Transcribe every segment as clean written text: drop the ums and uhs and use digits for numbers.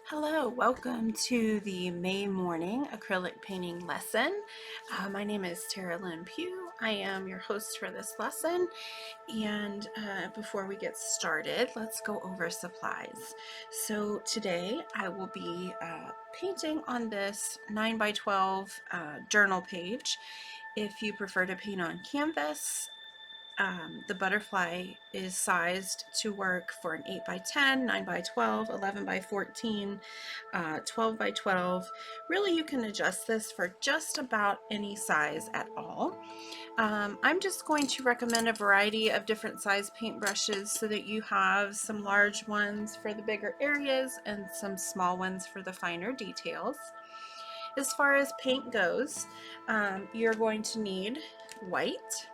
Hello, welcome to the May morning acrylic painting lesson. My name is Tara Lynn Pugh. I am your host for this lesson. And before we get started, let's go over supplies. So today I will be painting on this 9 by 12 journal page. If you prefer to paint on canvas, the butterfly is sized to work for an 8 by 10, 9 by 12, 11 by 14, 12 by 12. Really, you can adjust this for just about any size at all. I'm just going to recommend a variety of different size paintbrushes so that you have some large ones for the bigger areas and some small ones for the finer details. As far as paint goes, you're going to need white.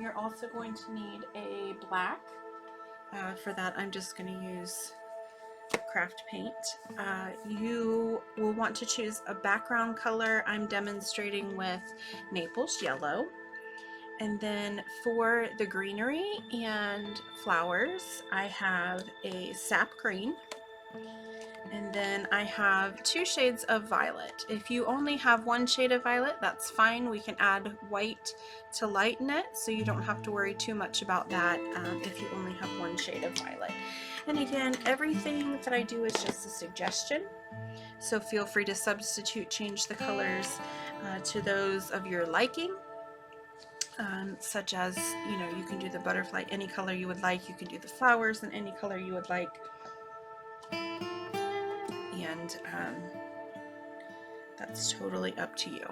You're also going to need a black. For that, I'm just going to use craft paint. You will want to choose a background color. I'm demonstrating with Naples yellow. And then for the greenery and flowers, I have a sap green. And then I have 2 shades of violet. If you only have 1 shade of violet, that's fine. We can add white to lighten it, so you don't have to worry too much about that if you only have 1 shade of violet. And again, everything that I do is just a suggestion, so feel free to substitute, change the colors to those of your liking. Such as, you can do the butterfly any color you would like, you can do the flowers in any color you would like. And that's totally up to you.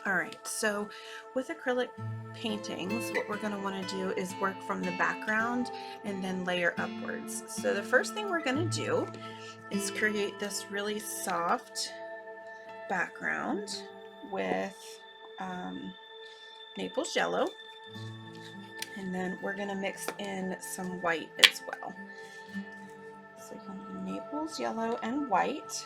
Alright, so with acrylic paintings, what we're going to want to do is work from the background and then layer upwards. So the first thing we're going to do is create this really soft background with Naples yellow, and then we're going to mix in some white as well. So Naples yellow and white.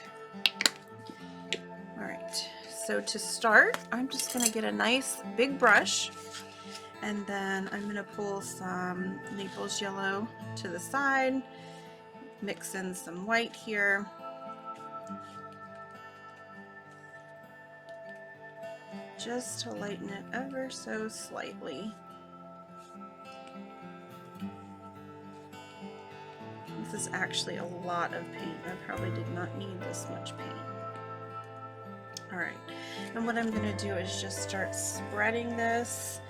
Alright, so to start, I'm just going to get a nice big brush, and then I'm going to pull some Naples yellow to the side, mix in some white here, just to lighten it ever so slightly. This is actually a lot of paint. I probably did not need this much paint. Alright, and what I'm going to do is just start spreading this.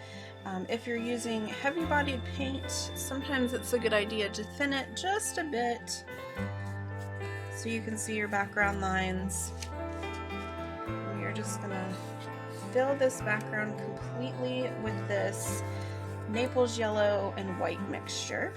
If you're using heavy-bodied paint, sometimes it's a good idea to thin it just a bit so you can see your background lines. And you're just going to fill this background completely with this Naples yellow and white mixture.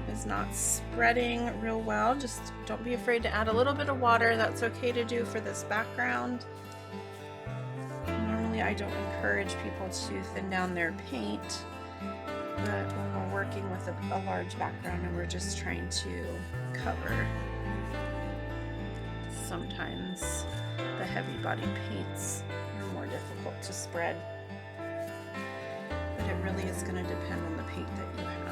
Is not spreading real well, just don't be afraid to add a little bit of water. That's okay to do for this background. Normally I don't encourage people to thin down their paint, but when we're working with a large background and we're just trying to cover, sometimes the heavy body paints are more difficult to spread, but it really is going to depend on the paint that you have.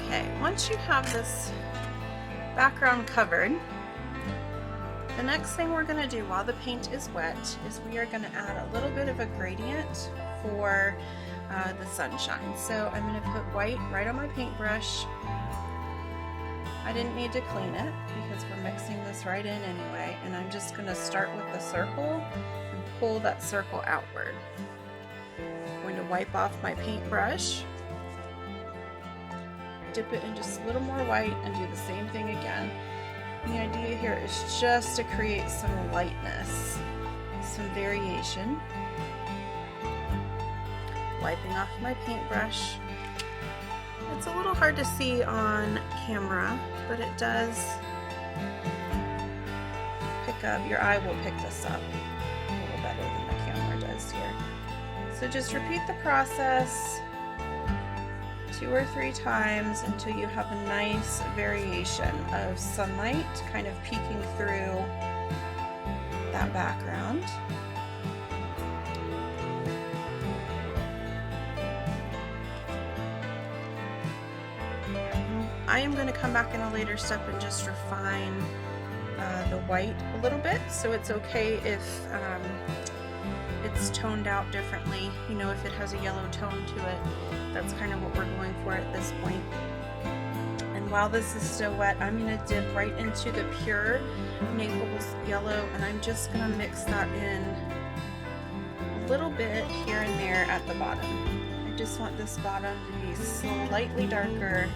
Okay, once you have this background covered, the next thing we're going to do while the paint is wet is we are going to add a little bit of a gradient for the sunshine. So I'm going to put white right on my paintbrush. I didn't need to clean it because we're mixing this right in anyway, and I'm just going to start with the circle and pull that circle outward. going to wipe off my paintbrush, dip it in just a little more white, and do the same thing again. The idea here is just to create some lightness, some variation. Wiping off my paintbrush. It's a little hard to see on camera, but it does pick up, your eye will pick this up a little better than the camera does here. So just repeat the process 2 or 3 times until you have a nice variation of sunlight kind of peeking through that background. I am going to come back in a later step and just refine the white a little bit, so it's okay if it's toned out differently. You know, if it has a yellow tone to it, that's kind of what we're going for at this point. And while this is still wet, I'm going to dip right into the pure Naples yellow, and I'm just going to mix that in a little bit here and there at the bottom. I just want this bottom to be slightly darker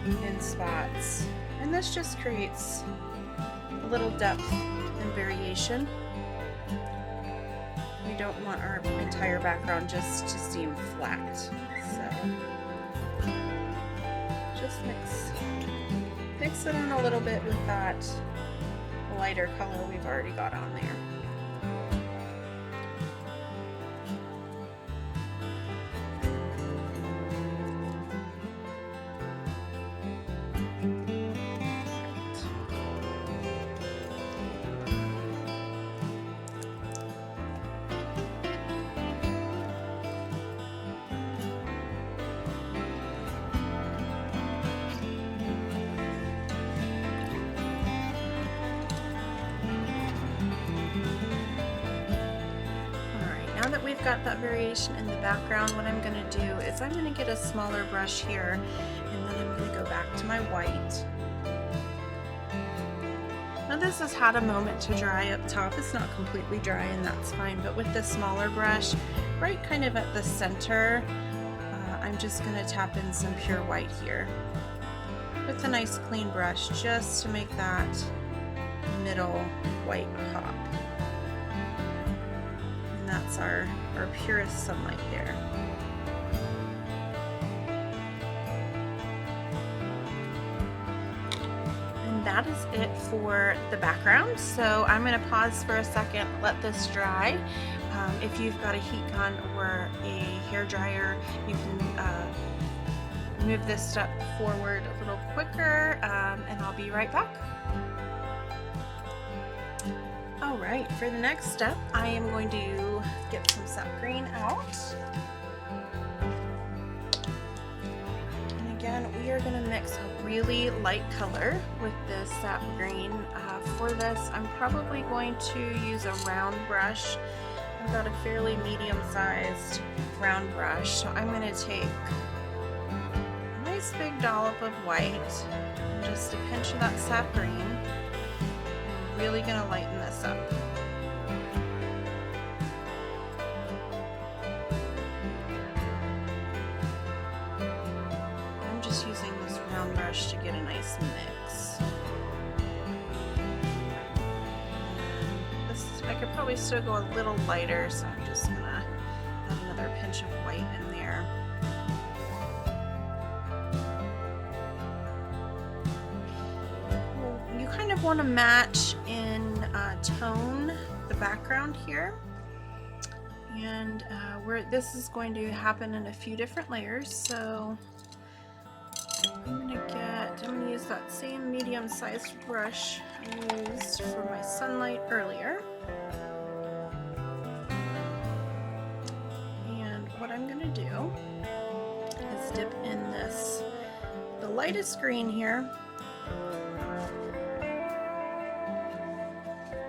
in spots, and this just creates a little depth and variation. We don't want our entire background just to seem flat, so just mix it in a little bit with that lighter color we've already got on there. Now that we've got that variation in the background, what I'm going to do is I'm going to get a smaller brush here, and then I'm going to go back to my white. Now this has had a moment to dry up top. It's not completely dry, and that's fine, but with the smaller brush, right kind of at the center, I'm just going to tap in some pure white here with a nice clean brush just to make that middle white pop. That's our purest sunlight there. And that is it for the background. So I'm going to pause for a second, let this dry. If you've got a heat gun or a hair dryer, you can move this step forward a little quicker, and I'll be right back. Alright, for the next step, I am going to get some sap green out. And again, we are going to mix a really light color with this sap green. For this, I'm probably going to use a round brush. I've got a fairly medium-sized round brush, so I'm going to take a nice big dollop of white and just a pinch of that sap green. Really going to lighten this up. I'm just using this round brush to get a nice mix. I could probably still go a little lighter, so I'm just going to add another pinch of white in there. You kind of want to match in tone the background here, and this is going to happen in a few different layers. So I'm going to use that same medium-sized brush I used for my sunlight earlier, and what I'm going to do is dip in the lightest green here.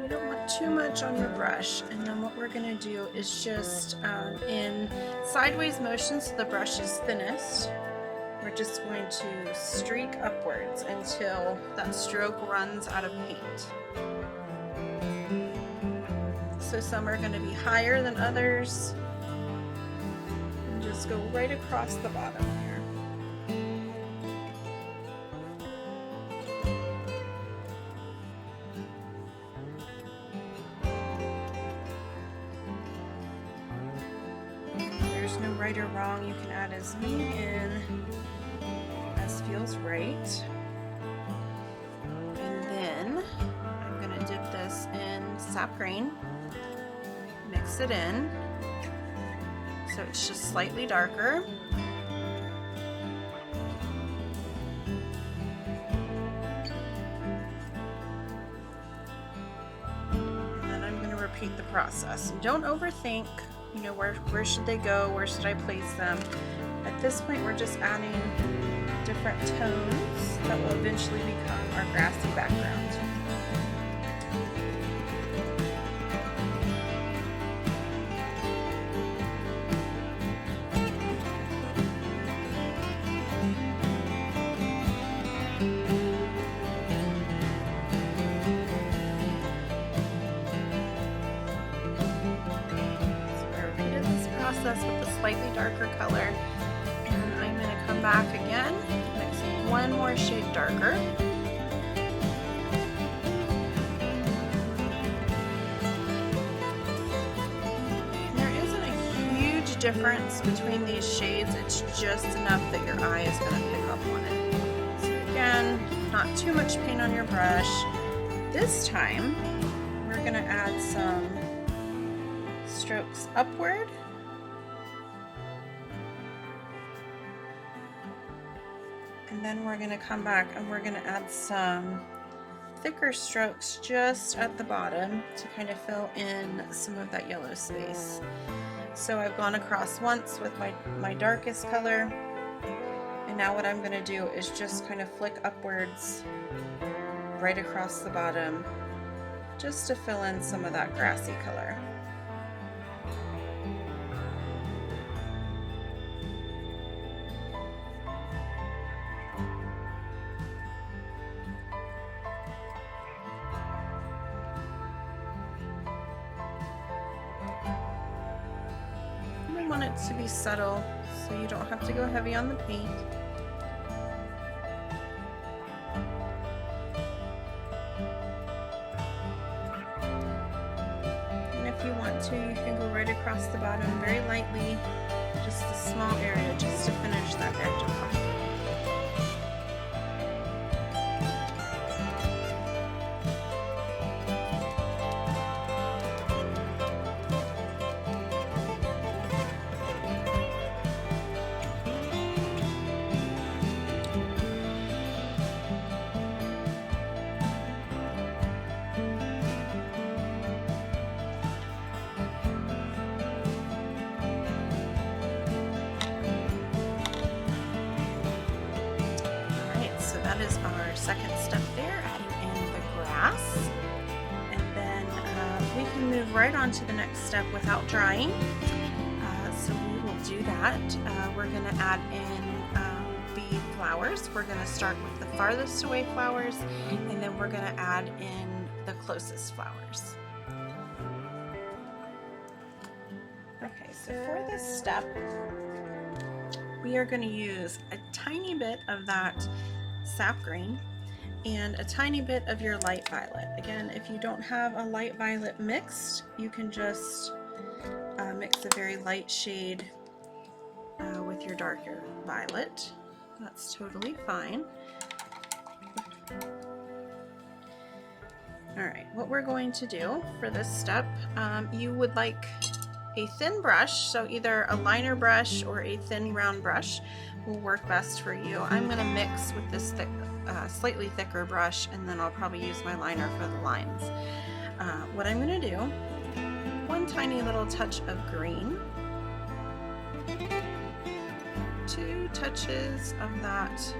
Don't want too much on your brush, and then what we're going to do is just in sideways motion, so the brush is thinnest, we're just going to streak upwards until that stroke runs out of paint. So some are going to be higher than others, strokes go right across the bottom here. There's no right or wrong. You can add as many in as feels right. And then I'm going to dip this in sap green, mix it in so it's just slightly darker. And then I'm going to repeat the process. And don't overthink, you know, where should they go? Where should I place them? At this point, we're just adding different tones that will eventually become our grassy background. With a slightly darker color, and I'm going to come back again, mix one more shade darker. And there isn't a huge difference between these shades, it's just enough that your eye is going to pick up on it. So again, not too much paint on your brush. This time we're going to add some strokes upward. And then we're going to come back and we're going to add some thicker strokes just at the bottom to kind of fill in some of that yellow space. So I've gone across once with my darkest color, and now what I'm going to do is just kind of flick upwards right across the bottom just to fill in some of that grassy color. Want it to be subtle, so you don't have to go heavy on the paint. And if you want to, you can go right across the bottom very lightly, just a small area just to finish that edge off. That is our second step there, adding in the grass. And then we can move right on to the next step without drying. So we will do that. We're going to add in the flowers. We're going to start with the farthest away flowers, and then we're going to add in the closest flowers. Okay, so for this step, we are going to use a tiny bit of that sap green and a tiny bit of your light violet. Again, if you don't have a light violet mixed, you can just mix a very light shade with your darker violet. That's totally fine. Alright, what we're going to do for this step, you would like a thin brush, so either a liner brush or a thin round brush will work best for you. I'm going to mix with this thick, slightly thicker brush, and then I'll probably use my liner for the lines. What I'm going to do, one tiny little touch of green, 2 touches of that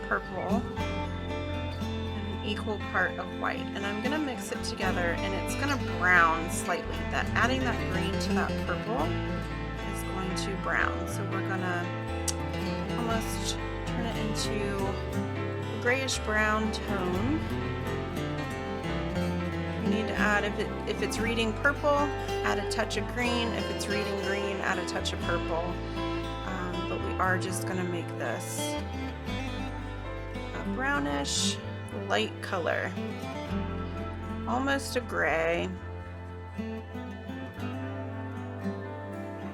purple, and an equal part of white, and I'm going to mix it together, and it's going to brown slightly. That adding that green to that purple is going to brown, so we're going to almost turn it into a grayish brown tone. You need to add, if it's reading purple, add a touch of green. If it's reading green, add a touch of purple. But we are just going to make this a brownish light color, almost a gray.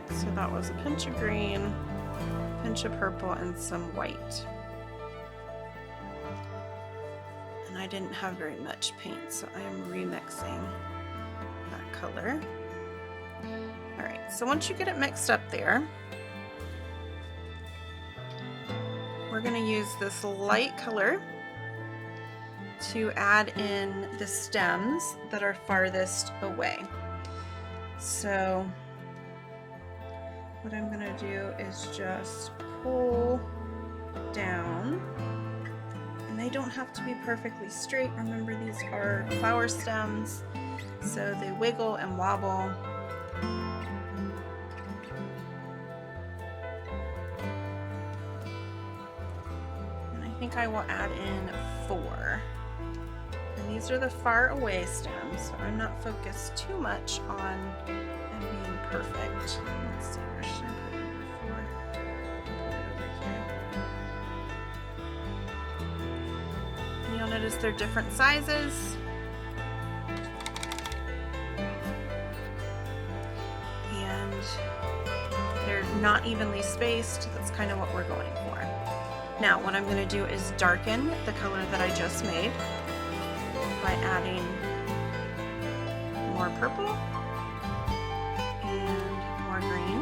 So that was a pinch of green, pinch of purple, and some white. And I didn't have very much paint, so I am remixing that color. All right, so once you get it mixed up there, we're going to use this light color to add in the stems that are farthest away. So what I'm going to do is just pull down, and they don't have to be perfectly straight. Remember, these are flower stems, so they wiggle and wobble. And I think I will add in 4. And these are the far away stems, so I'm not focused too much on them being perfect. Let's see, where should I put number 4? Put it over here. And you'll notice they're different sizes. And they're not evenly spaced. That's kind of what we're going for. Now, what I'm going to do is darken the color that I just made by adding more purple and more green.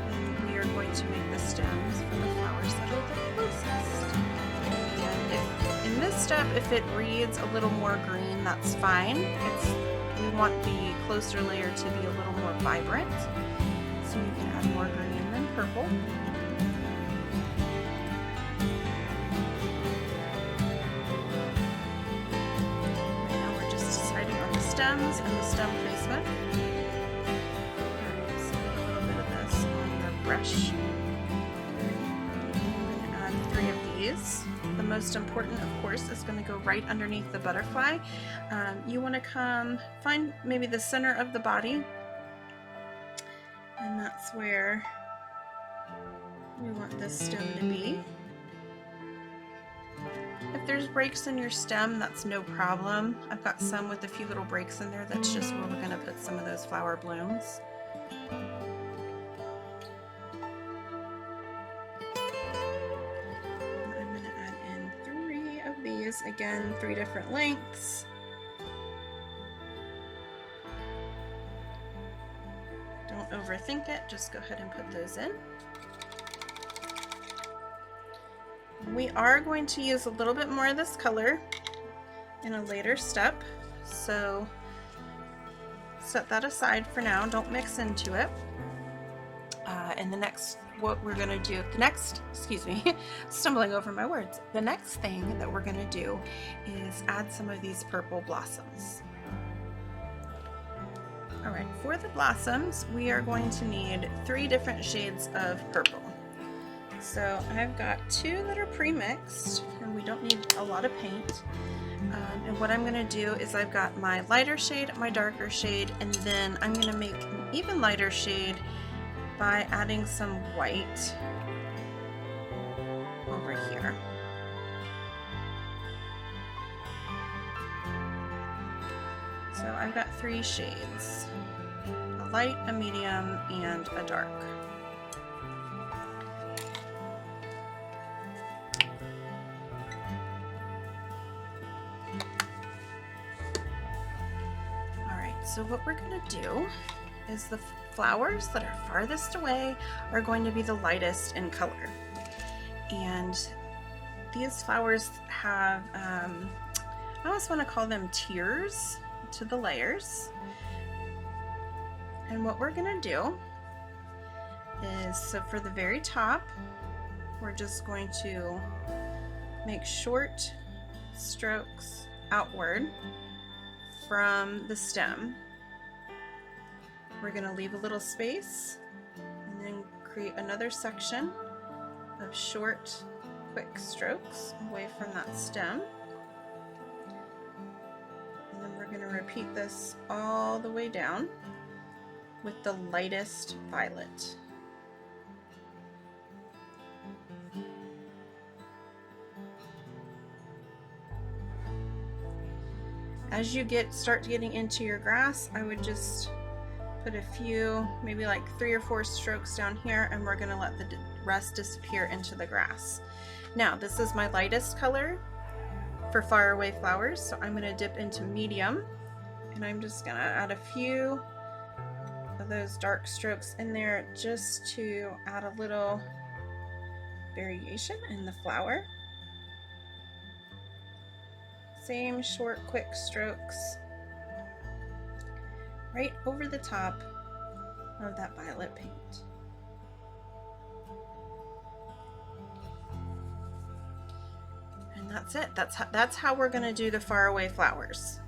And we are going to make the stems for the flowers that are the closest. And in this step, if it reads a little more green, that's fine. We want the closer layer to be a little more vibrant. So you can add more green than purple. Stems and the stem placement. Alright, so put a little bit of this on your brush. I'm going to add 3 of these. The most important, of course, is going to go right underneath the butterfly. You want to find maybe the center of the body, and that's where we want this stem to be. If there's breaks in your stem, that's no problem. I've got some with a few little breaks in there. That's just where we're going to put some of those flower blooms. I'm going to add in 3 of these. Again, 3 different lengths. Don't overthink it. Just go ahead and put those in. We are going to use a little bit more of this color in a later step, so set that aside for now. Don't mix into it. And what we're going to do, stumbling over my words. The next thing that we're going to do is add some of these purple blossoms. All right, for the blossoms, we are going to need 3 different shades of purple. So I've got 2 that are pre-mixed, and we don't need a lot of paint. And what I'm going to do is I've got my lighter shade, my darker shade, and then I'm going to make an even lighter shade by adding some white over here. So I've got 3 shades, a light, a medium, and a dark. So what we're going to do is the flowers that are farthest away are going to be the lightest in color. And these flowers have, I almost want to call them tiers to the layers. And what we're going to do is, so for the very top, we're just going to make short strokes outward from the stem. We're going to leave a little space and then create another section of short, quick strokes away from that stem. We're going to repeat this all the way down with the lightest violet. As you start getting into your grass, I would just put a few, maybe like 3 or 4 strokes down here, and we're going to let the rest disappear into the grass. Now, this is my lightest color for faraway flowers, so I'm going to dip into medium, and I'm just going to add a few of those dark strokes in there just to add a little variation in the flower. Same short, quick strokes right over the top of that violet paint. And that's it. That's how we're going to do the faraway flowers.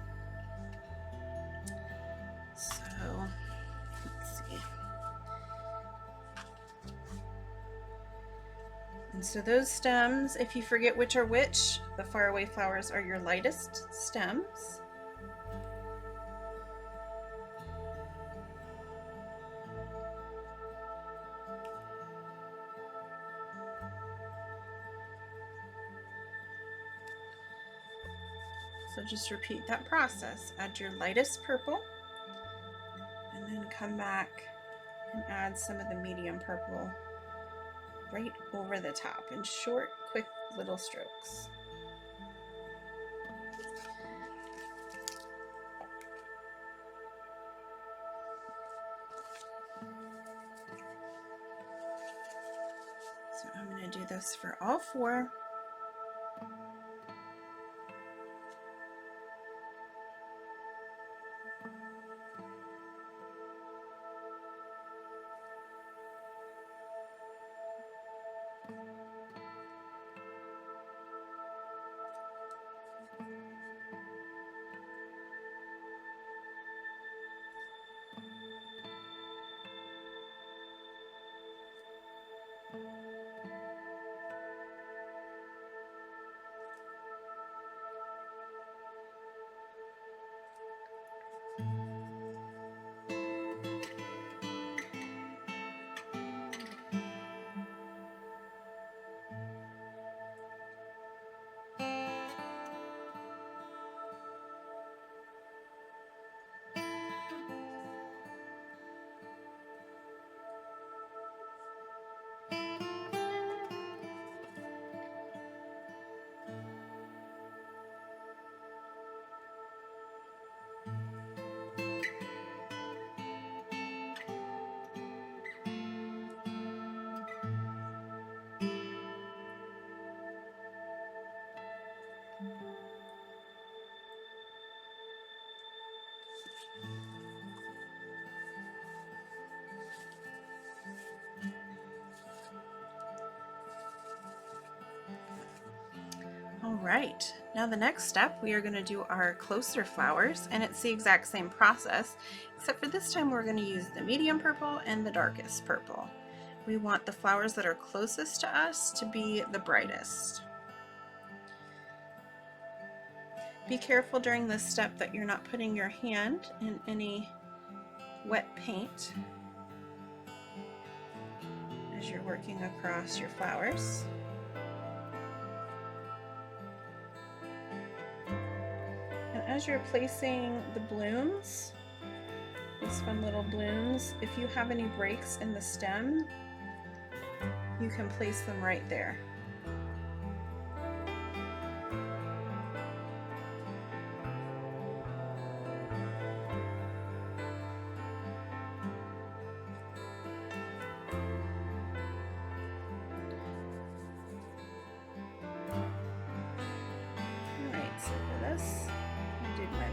So let's see. And so those stems, if you forget which are which, the faraway flowers are your lightest stems. So just repeat that process. Add your lightest purple, and then come back and add some of the medium purple right over the top in short, quick little strokes. So I'm going to do this for all 4. All right, now the next step, we are going to do our closer flowers, and it's the exact same process, except for this time we're going to use the medium purple and the darkest purple. We want the flowers that are closest to us to be the brightest. Be careful during this step that you're not putting your hand in any wet paint as you're working across your flowers. And as you're placing the blooms, these fun little blooms, if you have any breaks in the stem, you can place them right there.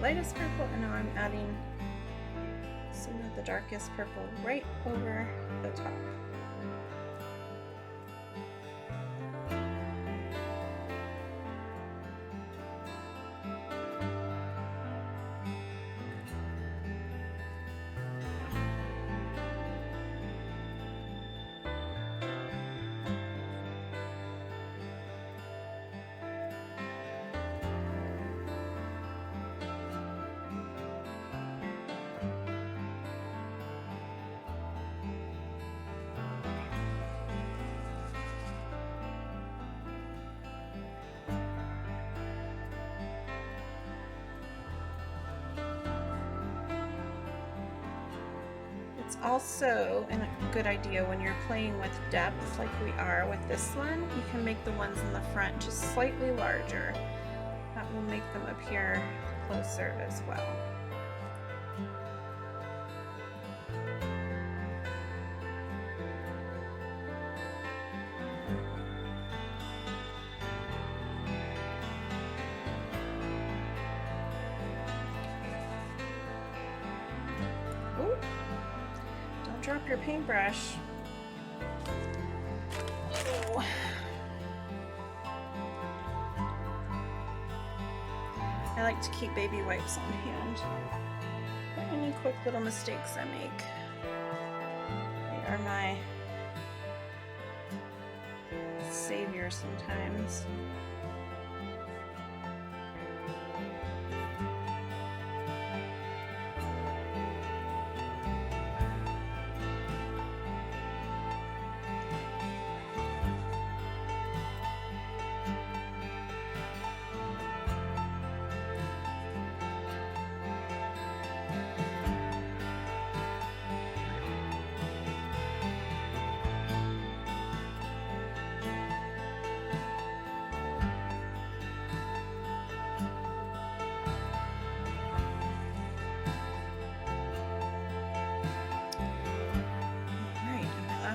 Lightest purple, and now I'm adding some of the darkest purple right over the top. also a good idea when you're playing with depth like we are with this one, you can make the ones in the front just slightly larger. That will make them appear closer as well. Ooh, don't drop your paintbrush. Oh. I like to keep baby wipes on hand for any quick little mistakes I make. They are my savior sometimes.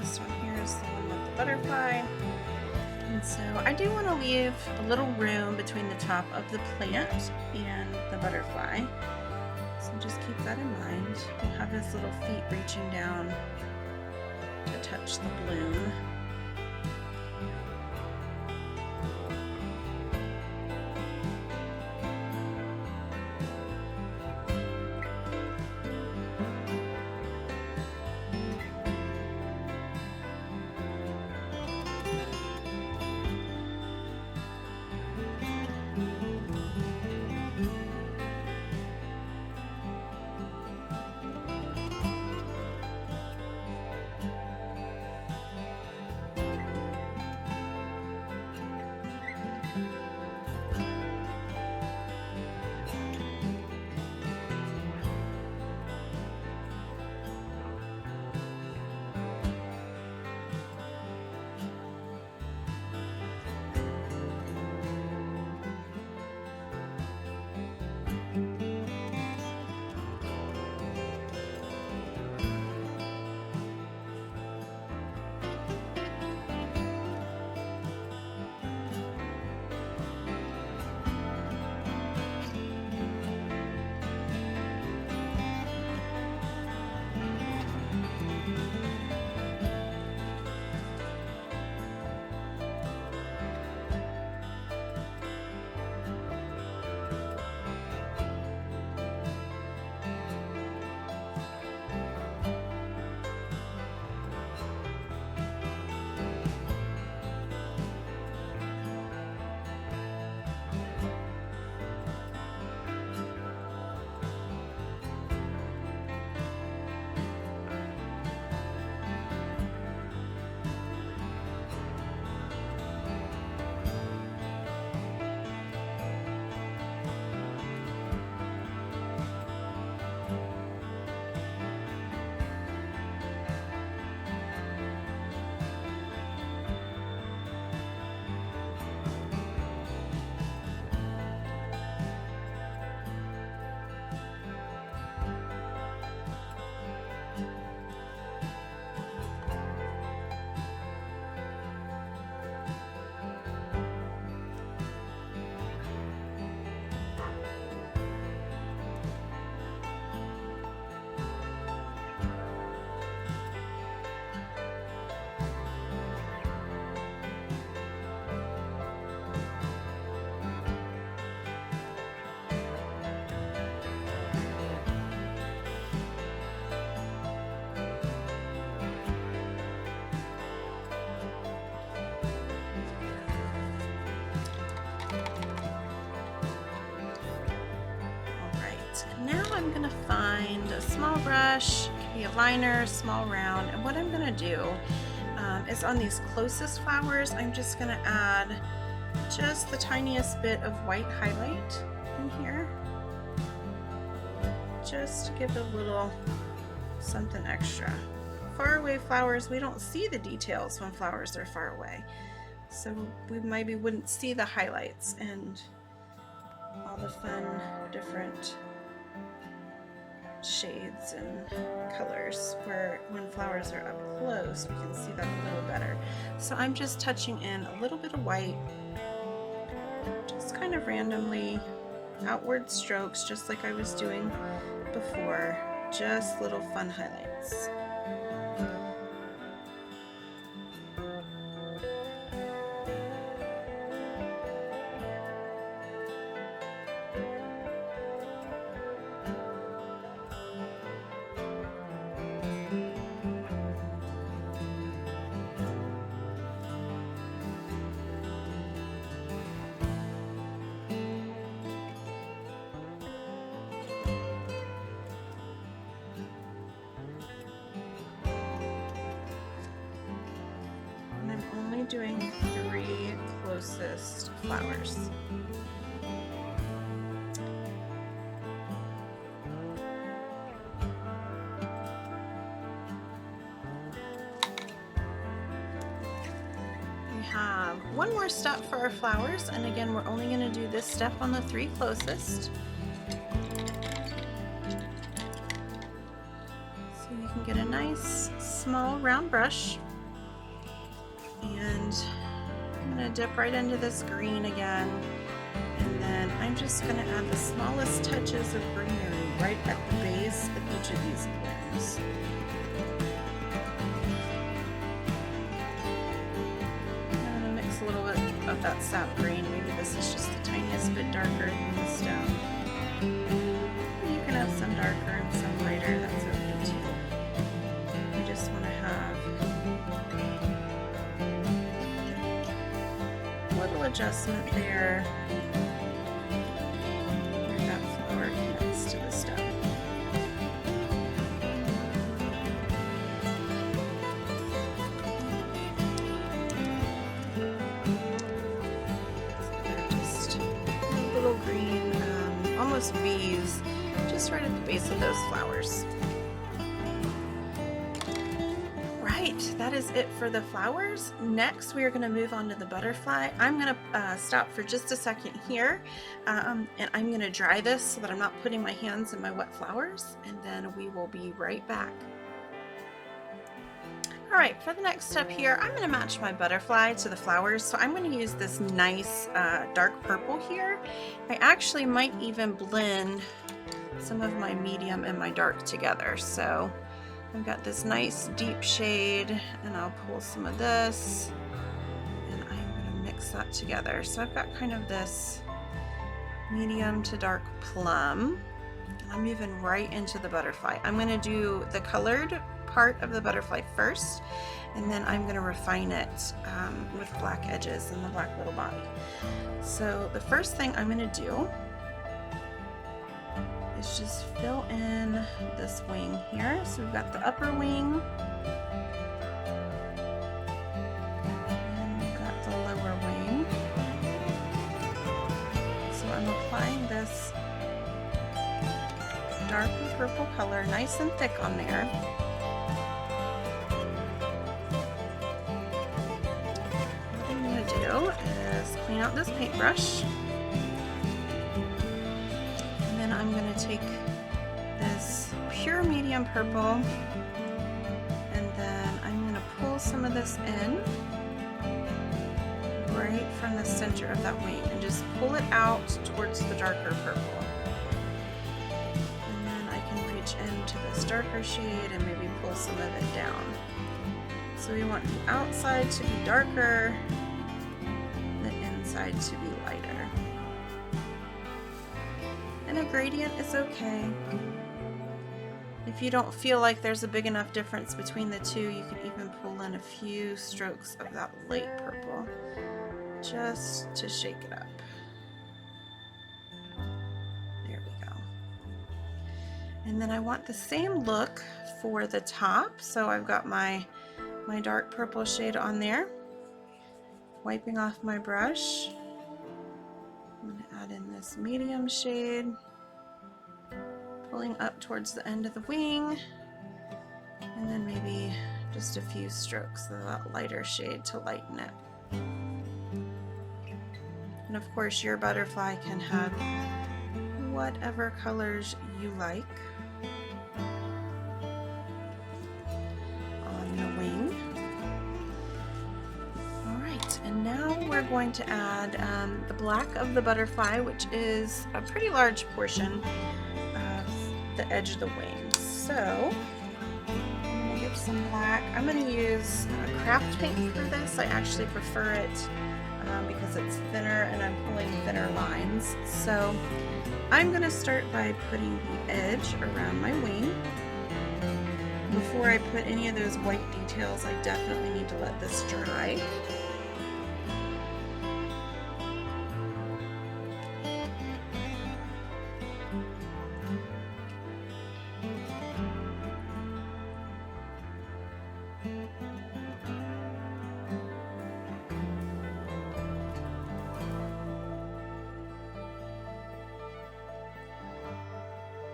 This one here is the one with the butterfly. And so I do want to leave a little room between the top of the plant and the butterfly. So just keep that in mind. We'll have his little feet reaching down to touch the bloom. Now I'm going to find a small brush, be a liner, small round, and what I'm going to do is on these closest flowers, I'm just going to add just the tiniest bit of white highlight in here, just to give it a little something extra. Far away flowers, we don't see the details when flowers are far away. So we maybe wouldn't see the highlights and all the fun different shades and colors, where when flowers are up close we can see that a little better. So I'm just touching in a little bit of white, just kind of randomly, outward strokes, just like I was doing before, just little fun highlights. Doing 3 closest flowers. We have one more step for our flowers, and again we're only going to do this step on the 3 closest. So you can get a nice small round brush. And I'm going to dip right into this green again, and then I'm just going to add the smallest touches of greenery right at the base of each of these blooms. I'm going to mix a little bit of that sap green. Maybe this is just the tiniest bit darker than the stem. You can have some darker and some lighter, that's okay too. We just want to have adjustment there where that flower connects to the stem. So they're just little green, almost V's, just right at the base of those flowers. That is it for the flowers. Next we are going to move on to the butterfly. I'm going to stop for just a second here, and I'm going to dry this so that I'm not putting my hands in my wet flowers, and then we will be right back. Alright, for the next step here, I'm going to match my butterfly to the flowers, so I'm going to use this nice dark purple here. I actually might even blend some of my medium and my dark together, so I've got this nice deep shade, and I'll pull some of this, and I'm going to mix that together. So I've got kind of this medium to dark plum, and I'm moving right into the butterfly. I'm going to do the colored part of the butterfly first, and then I'm going to refine it with black edges and the black little body. So the first thing I'm going to do is just fill in this wing here. So we've got the upper wing, and we've got the lower wing. So I'm applying this dark purple color nice and thick on there. What I'm going to do is clean out this paintbrush. I'm going to take this pure medium purple, and then I'm going to pull some of this in right from the center of that wing and just pull it out towards the darker purple. And then I can reach into this darker shade and maybe pull some of it down. So we want the outside to be darker, the inside to be lighter. And a gradient is okay. If you don't feel like there's a big enough difference between the two, you can even pull in a few strokes of that light purple just to shake it up. There we go. And then I want the same look for the top. So I've got my dark purple shade on there. Wiping off my brush, I'm going to add in this medium shade, pulling up towards the end of the wing, And then maybe just a few strokes of that lighter shade to lighten it. And of course your butterfly can have whatever colors you like on the wing. Alright, and now we're going to add the black of the butterfly, which is a pretty large portion of the edge of the wing. So I'm going to get some black. I'm going to use craft paint for this. I actually prefer it because it's thinner and I'm pulling thinner lines. So I'm going to start by putting the edge around my wing. Before I put any of those white details, I definitely need to let this dry.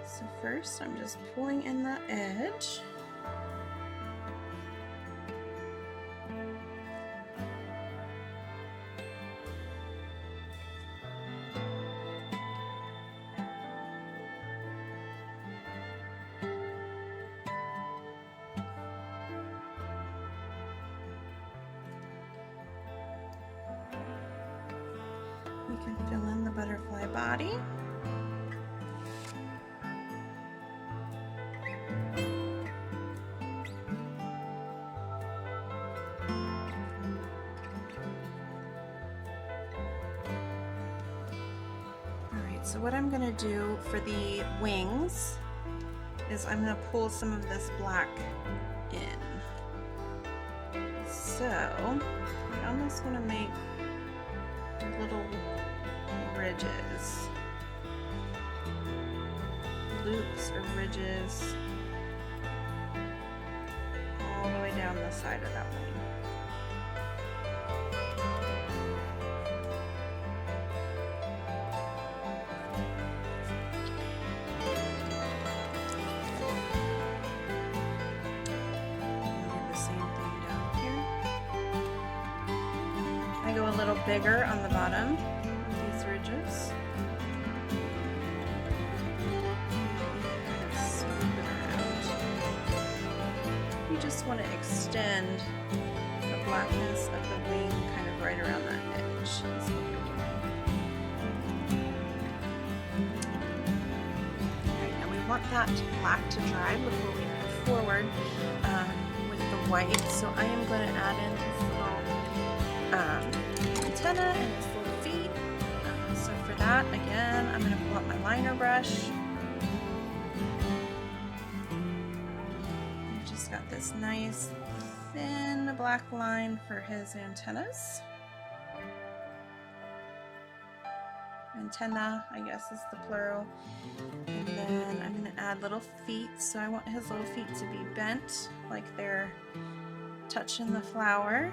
So first I'm just pulling in the edge. We can fill in the butterfly body. So what I'm going to do for the wings is I'm going to pull some of this black in. So I'm just going to make little ridges, loops or ridges all the way down the side of that wing. I go a little bigger on the bottom of these ridges. Smooth it around. You just want to extend the blackness of the wing kind of right around that edge. That's what we're doing. Alright, now we want that black to dry before we move forward with the white. So I am going to add in this little antenna and its little feet. So for that, again, I'm going to pull out my liner brush. I've just got this nice thin black line for his antennas. Antenna, I guess, is the plural. And then I'm going to add little feet. So I want his little feet to be bent like they're touching the flower.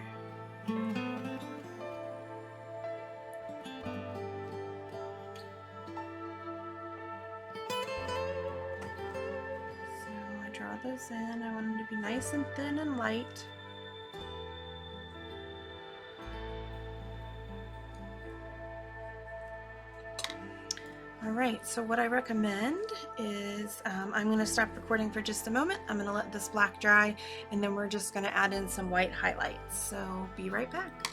Draw those in. I want them to be nice and thin and light. Alright, so what I recommend is I'm going to stop recording for just a moment. I'm going to let this black dry and then we're just going to add in some white highlights. So be right back.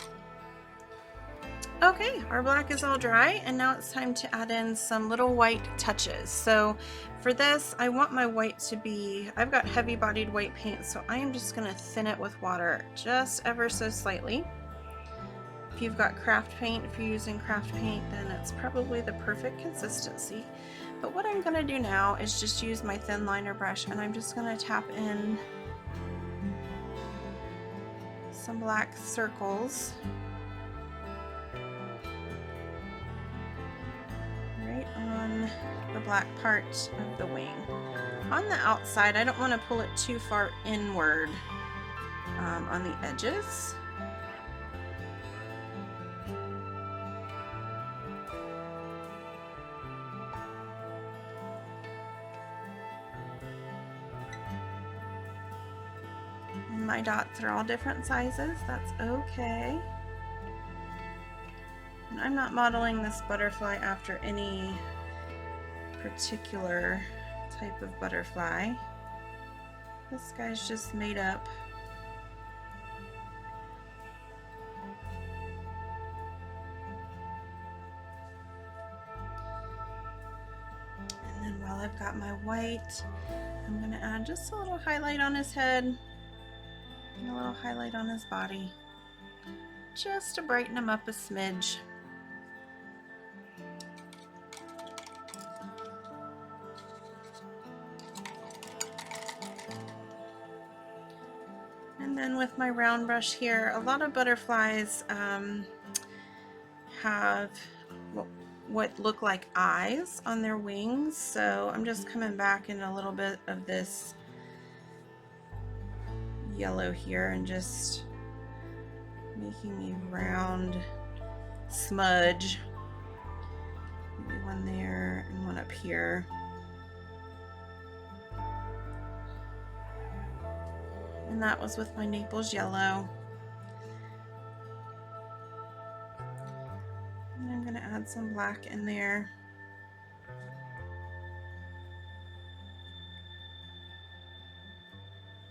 Okay, our black is all dry and now it's time to add in some little white touches. So for this, I want my white to be, I've got heavy bodied white paint, so I am just going to thin it with water just ever so slightly. If you've got craft paint, if you're using craft paint, then it's probably the perfect consistency. But what I'm going to do now is just use my thin liner brush and I'm just going to tap in some black circles right on the black part of the wing. On the outside, I don't want to pull it too far inward on the edges. And my dots are all different sizes. That's okay. And I'm not modeling this butterfly after any particular type of butterfly. This guy's just made up. And then while I've got my white, I'm going to add just a little highlight on his head and a little highlight on his body, just to brighten him up a smidge. And then with my round brush here, a lot of butterflies have what look like eyes on their wings, so I'm just coming back in a little bit of this yellow here and just making a round smudge. Maybe one there and one up here. And that was with my Naples yellow. And I'm going to add some black in there.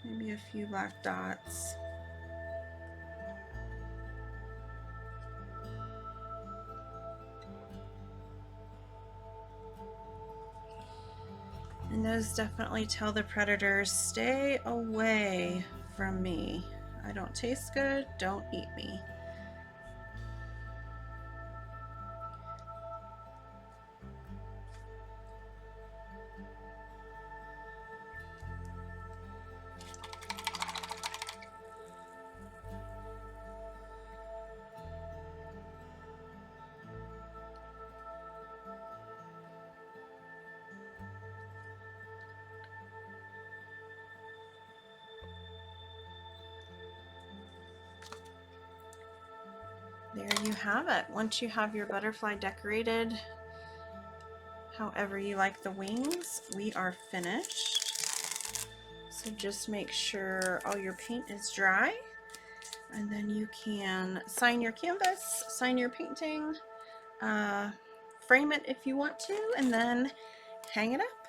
Maybe a few black dots. And those definitely tell the predators, stay away from me. I don't taste good, don't eat me. There you have it. Once you have your butterfly decorated however you like the wings, we are finished. So just make sure all your paint is dry, and then you can sign your canvas, sign your painting, frame it if you want to, and then hang it up.